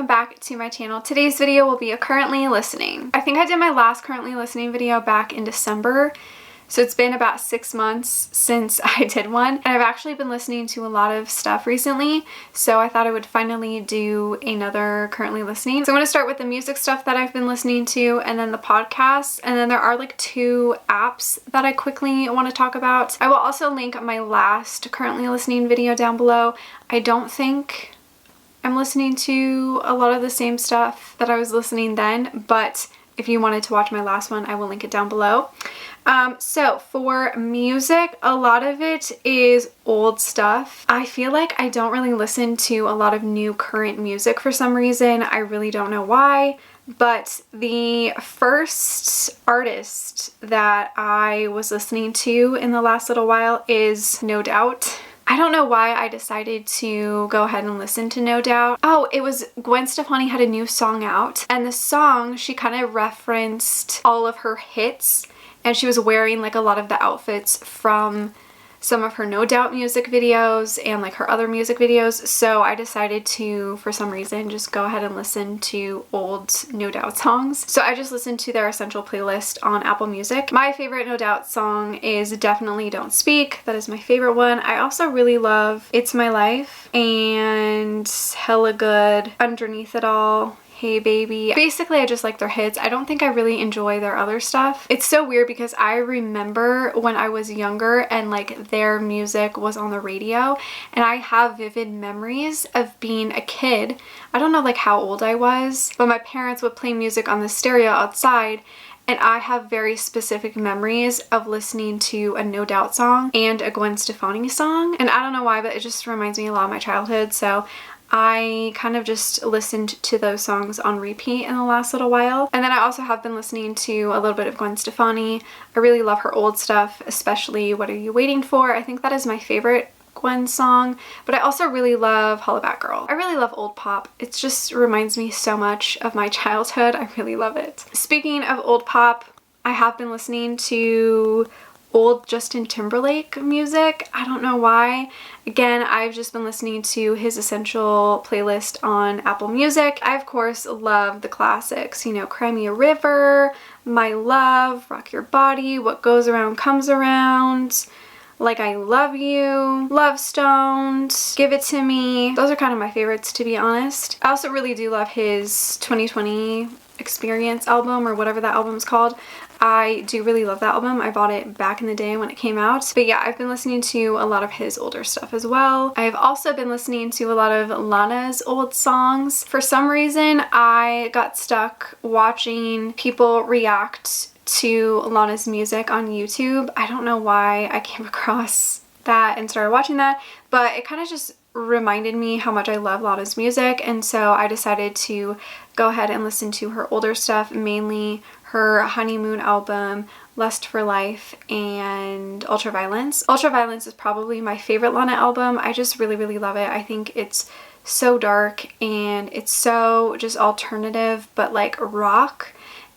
welcome back to my channel. Today's video will be a currently listening. I think I did my last currently listening video back in December, so it's been about 6 months since I did one, and I've actually been listening to a lot of stuff recently, so I thought I would finally do another currently listening. So I'm going to start with the music stuff that I've been listening to, and then the podcasts, and then there are like 2 apps that I quickly want to talk about. I will also link my last currently listening video down below. I don't think I'm listening to a lot of the same stuff that I was listening then, but if you wanted to watch my last one, I will link it down below. So for music, a lot of it is old stuff. I feel like I don't really listen to a lot of new current music for some reason. I really don't know why, but the first artist that I was listening to in the last little while is No Doubt. I don't know why I decided to go ahead and listen to No Doubt. Oh, it was Gwen Stefani had a new song out, and the song, she kind of referenced all of her hits, and she was wearing like a lot of the outfits from some of her No Doubt music videos and like her other music videos. So I decided to, for some reason, just go ahead and listen to old No Doubt songs. So I just listened to their Essential playlist on Apple Music. My favorite No Doubt song is definitely Don't Speak. That is my favorite one. I also really love It's My Life and Hella Good, Underneath It All, Hey Baby. Basically, I just like their hits. I don't think I really enjoy their other stuff. It's so weird because I remember when I was younger and like their music was on the radio, and I have vivid memories of being a kid. I don't know like how old I was, but my parents would play music on the stereo outside, and I have very specific memories of listening to a No Doubt song and a Gwen Stefani song. And I don't know why, but it just reminds me a lot of my childhood. So I kind of just listened to those songs on repeat in the last little while. And then I also have been listening to a little bit of Gwen Stefani. I really love her old stuff, especially What Are You Waiting For? I think that is my favorite Gwen song, but I also really love Hollaback Girl. I really love old pop. It just reminds me so much of my childhood. I really love it. Speaking of old pop, I have been listening to old Justin Timberlake music. I don't know why. Again, I've just been listening to his Essential playlist on Apple Music. I of course love the classics, you know, Cry Me a River, My Love, Rock Your Body, What Goes Around Comes Around, Like I Love You, Love Stoned, Give It To Me. Those are kind of my favorites, to be honest. I also really do love his 2020 Experience album, or whatever that album's called. I do really love that album. I bought it back in the day when it came out. But yeah, I've been listening to a lot of his older stuff as well. I've also been listening to a lot of Lana's old songs. For some reason, I got stuck watching people react to Lana's music on YouTube. I don't know why I came across that and started watching that, but it kind of just reminded me how much I love Lana's music, and so I decided to go ahead and listen to her older stuff, mainly her Honeymoon album, Lust for Life, and Ultraviolence. Ultraviolence is probably my favorite Lana album. I just really, really love it. I think it's so dark and it's so just alternative, but like rock,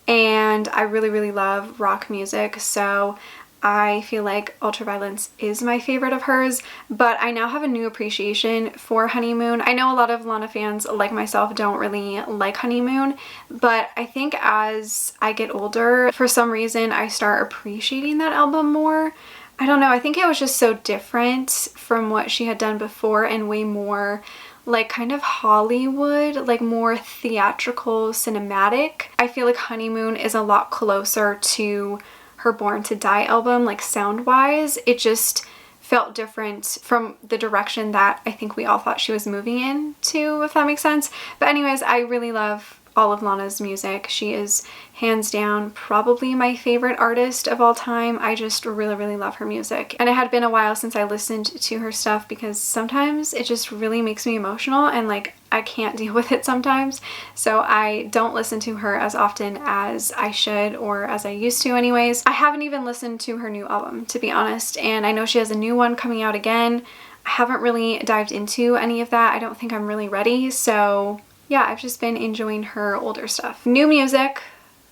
and I really, really love rock music, so I feel like Ultraviolence is my favorite of hers. But I now have a new appreciation for Honeymoon. I know a lot of Lana fans like myself don't really like Honeymoon, but I think as I get older, for some reason I start appreciating that album more. I don't know, I think it was just so different from what she had done before, and way more like kind of Hollywood, like more theatrical, cinematic. I feel like Honeymoon is a lot closer to her Born to Die album, like sound-wise. It just felt different from the direction that I think we all thought she was moving into, if that makes sense. But anyways, I really love all of Lana's music. She is hands down probably my favorite artist of all time. I just really, really love her music. And it had been a while since I listened to her stuff because sometimes it just really makes me emotional, and like I can't deal with it sometimes. So I don't listen to her as often as I should, or as I used to anyways. I haven't even listened to her new album, to be honest, and I know she has a new one coming out again. I haven't really dived into any of that. I don't think I'm really ready. So yeah, I've just been enjoying her older stuff. New music,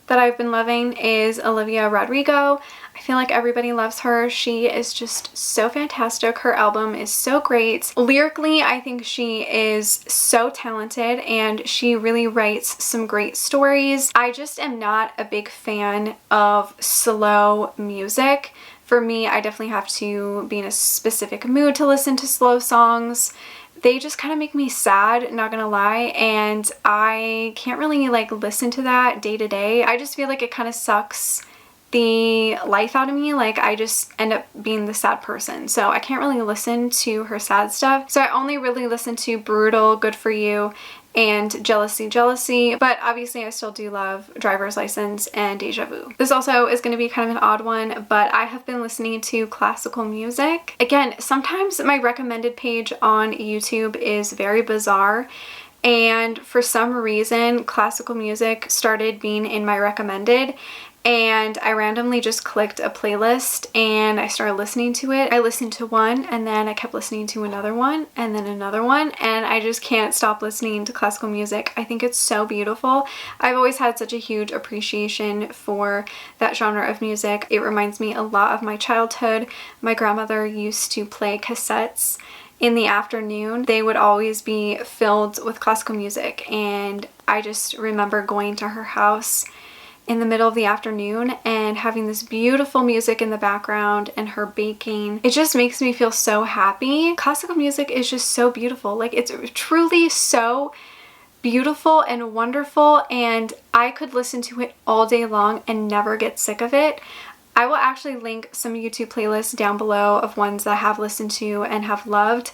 that I've been loving is Olivia Rodrigo. I feel like everybody loves her. She is just so fantastic. Her album is so great. Lyrically, I think she is so talented and she really writes some great stories. I just am not a big fan of slow music. For me, I definitely have to be in a specific mood to listen to slow songs. They just kind of make me sad, not gonna lie, and I can't really like listen to that day to day. I just feel like it kind of sucks the life out of me. Like I just end up being the sad person, so I can't really listen to her sad stuff. So I only really listen to Brutal, Good For You, and Jealousy Jealousy, but obviously I still do love Driver's License and Deja Vu. This also is going to be kind of an odd one, but I have been listening to classical music. Again, sometimes my recommended page on YouTube is very bizarre, and for some reason classical music started being in my recommended, and I randomly just clicked a playlist and I started listening to it. I listened to one and then I kept listening to another one and then another one, and I just can't stop listening to classical music. I think it's so beautiful. I've always had such a huge appreciation for that genre of music. It reminds me a lot of my childhood. My grandmother used to play cassettes in the afternoon. They would always be filled with classical music, and I just remember going to her house in the middle of the afternoon and having this beautiful music in the background and her baking. It just makes me feel so happy. Classical music is just so beautiful. Like it's truly so beautiful and wonderful, and I could listen to it all day long and never get sick of it. I will actually link some YouTube playlists down below of ones that I have listened to and have loved.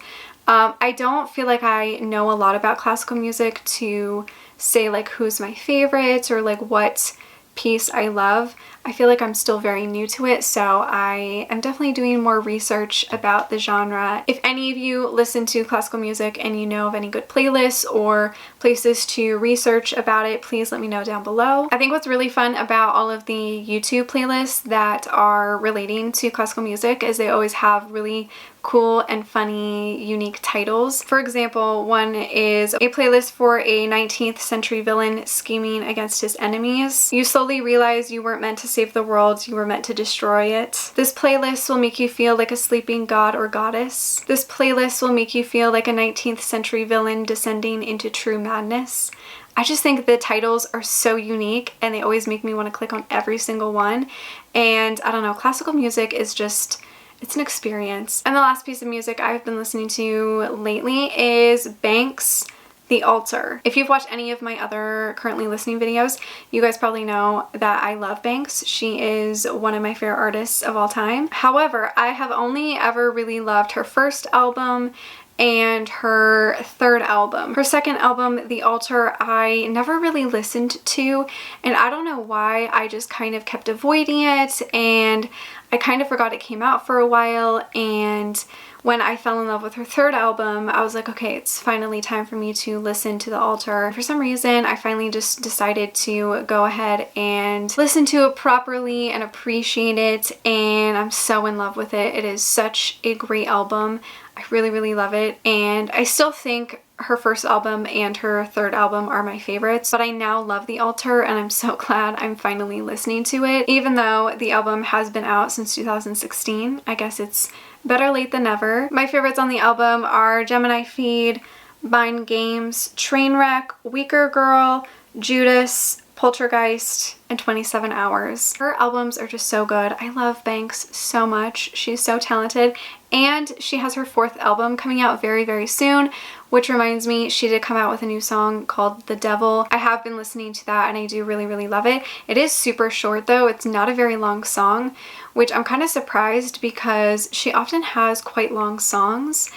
I don't feel like I know a lot about classical music to say like who's my favorite or like what piece I love. I feel like I'm still very new to it, so I am definitely doing more research about the genre. If any of you listen to classical music and you know of any good playlists or places to research about it, please let me know down below. I think what's really fun about all of the YouTube playlists that are relating to classical music is they always have really cool and funny, unique titles. For example, one is a playlist for a 19th century villain scheming against his enemies. You slowly realize you weren't meant to save the world, you were meant to destroy it. This playlist will make you feel like a sleeping god or goddess. This playlist will make you feel like a 19th century villain descending into true madness. I just think the titles are so unique and they always make me want to click on every single one. And I don't know, classical music is just, it's an experience. And the last piece of music I've been listening to lately is Banks' The Altar. If you've watched any of my other currently listening videos, you guys probably know that I love Banks. She is one of my favorite artists of all time. However, I have only ever really loved her first album and her third album. Her second album, The Altar, I never really listened to, and I don't know why. I just kind of kept avoiding it, and I kind of forgot it came out for a while. And when I fell in love with her third album, I was like, okay, it's finally time for me to listen to The Altar. For some reason, I finally just decided to go ahead and listen to it properly and appreciate it, and I'm so in love with it. It is such a great album. I really, really love it, and I still think her first album and her third album are my favorites, but I now love The Altar, and I'm so glad I'm finally listening to it. Even though the album has been out since 2016, I guess it's better late than never. My favorites on the album are Gemini Feed, Mind Games, Trainwreck, Weaker Girl, Judas, Poltergeist, and 27 Hours. Her albums are just so good. I love Banks so much. She's so talented, and she has her fourth album coming out very, very soon, which reminds me, she did come out with a new song called The Devil. I have been listening to that and I do really, really love it. It is super short though. It's not a very long song, which I'm kind of surprised because she often has quite long songs.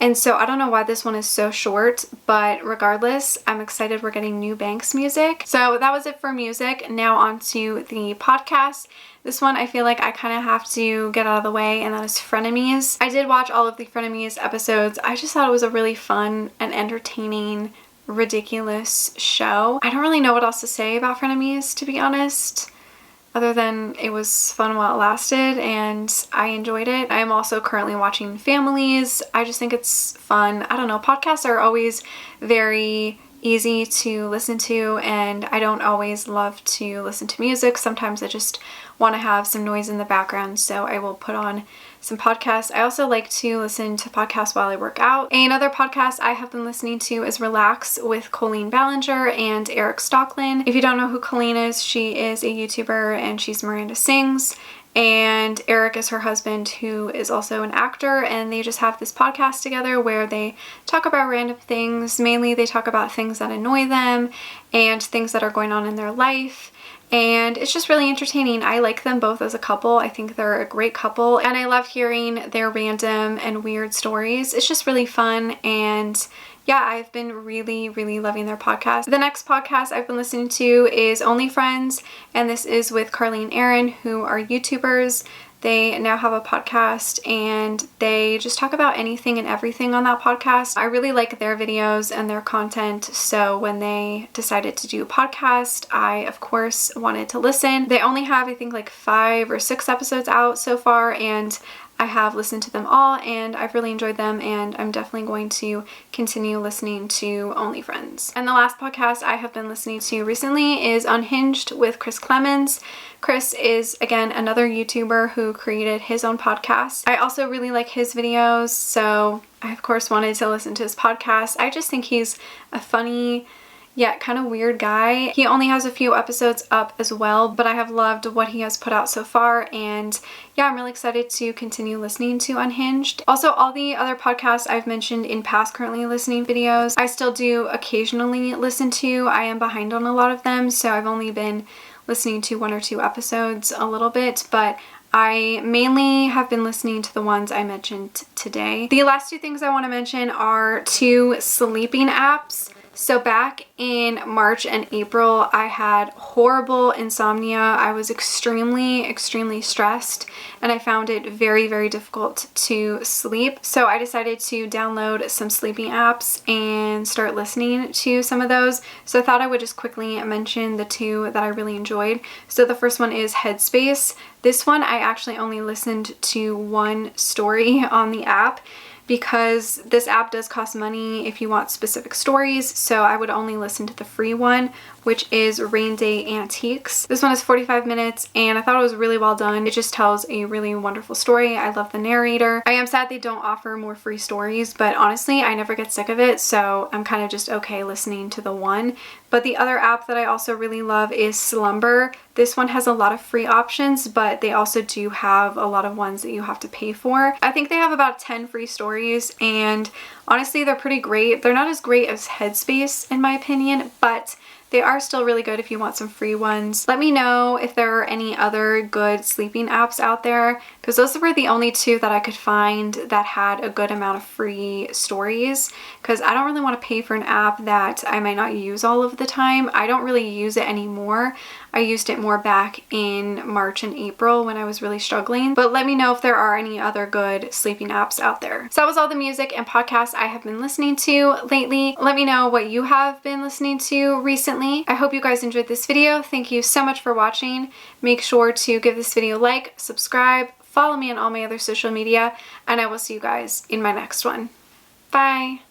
And so I don't know why this one is so short, but regardless, I'm excited we're getting new Banks music. So that was it for music. Now on to the podcast. This one I feel like I kind of have to get out of the way, and that is Frenemies. I did watch all of the Frenemies episodes. I just thought it was a really fun and entertaining, ridiculous show. I don't really know what else to say about Frenemies, to be honest, other than it was fun while it lasted and I enjoyed it. I am also currently watching Families. I just think it's fun. I don't know, podcasts are always very easy to listen to, and I don't always love to listen to music. Sometimes I just want to have some noise in the background, so I will put on some podcasts. I also like to listen to podcasts while I work out. Another podcast I have been listening to is Relax with Colleen Ballinger and Eric Stocklin. If you don't know who Colleen is, she is a YouTuber and she's Miranda Sings. And Eric is her husband, who is also an actor, and they just have this podcast together where they talk about random things. Mainly they talk about things that annoy them and things that are going on in their life. And it's just really entertaining. I like them both as a couple. I think they're a great couple, and I love hearing their random and weird stories. It's just really fun, and yeah, I've been really, really loving their podcast. The next podcast I've been listening to is Only Friends, and this is with Carly and Aaron, who are YouTubers. They now have a podcast and they just talk about anything and everything on that podcast. I really like their videos and their content, so when they decided to do a podcast, I of course wanted to listen. They only have, I think, like 5 or 6 episodes out so far, and I have listened to them all and I've really enjoyed them, and I'm definitely going to continue listening to Only Friends. And the last podcast I have been listening to recently is Unhinged with Chris Clemens. Chris is, again, another YouTuber who created his own podcast. I also really like his videos, so I of course wanted to listen to his podcast. I just think he's a funny, yet kind of weird guy. He only has a few episodes up as well, but I have loved what he has put out so far, and yeah, I'm really excited to continue listening to Unhinged. Also, all the other podcasts I've mentioned in past currently listening videos, I still do occasionally listen to. I am behind on a lot of them, so I've only been listening to 1 or 2 episodes a little bit, but I mainly have been listening to the ones I mentioned today. The last 2 things I want to mention are 2 sleeping apps. So back in March and April, I had horrible insomnia. I was extremely stressed, and I found it very, very difficult to sleep. So I decided to download some sleeping apps and start listening to some of those. So I thought I would just quickly mention the 2 that I really enjoyed. So the first one is Headspace. This one I actually only listened to 1 story on the app, because this app does cost money if you want specific stories, so I would only listen to the free one, which is Rain Day Antiques. This one is 45 minutes, and I thought it was really well done. It just tells a really wonderful story. I love the narrator. I am sad they don't offer more free stories, but honestly, I never get sick of it, so I'm kind of just okay listening to the one. But the other app that I also really love is Slumber. This one has a lot of free options, but they also do have a lot of ones that you have to pay for. I think they have about 10 free stories, and honestly, they're pretty great. They're not as great as Headspace in my opinion, but they are still really good if you want some free ones. Let me know if there are any other good sleeping apps out there, because those were the only 2 that I could find that had a good amount of free stories, because I don't really want to pay for an app that I might not use all of the time. I don't really use it anymore. I used it more back in March and April when I was really struggling. But let me know if there are any other good sleeping apps out there. So that was all the music and podcasts I have been listening to lately. Let me know what you have been listening to recently. I hope you guys enjoyed this video. Thank you so much for watching. Make sure to give this video a like, subscribe, follow me on all my other social media, and I will see you guys in my next one. Bye!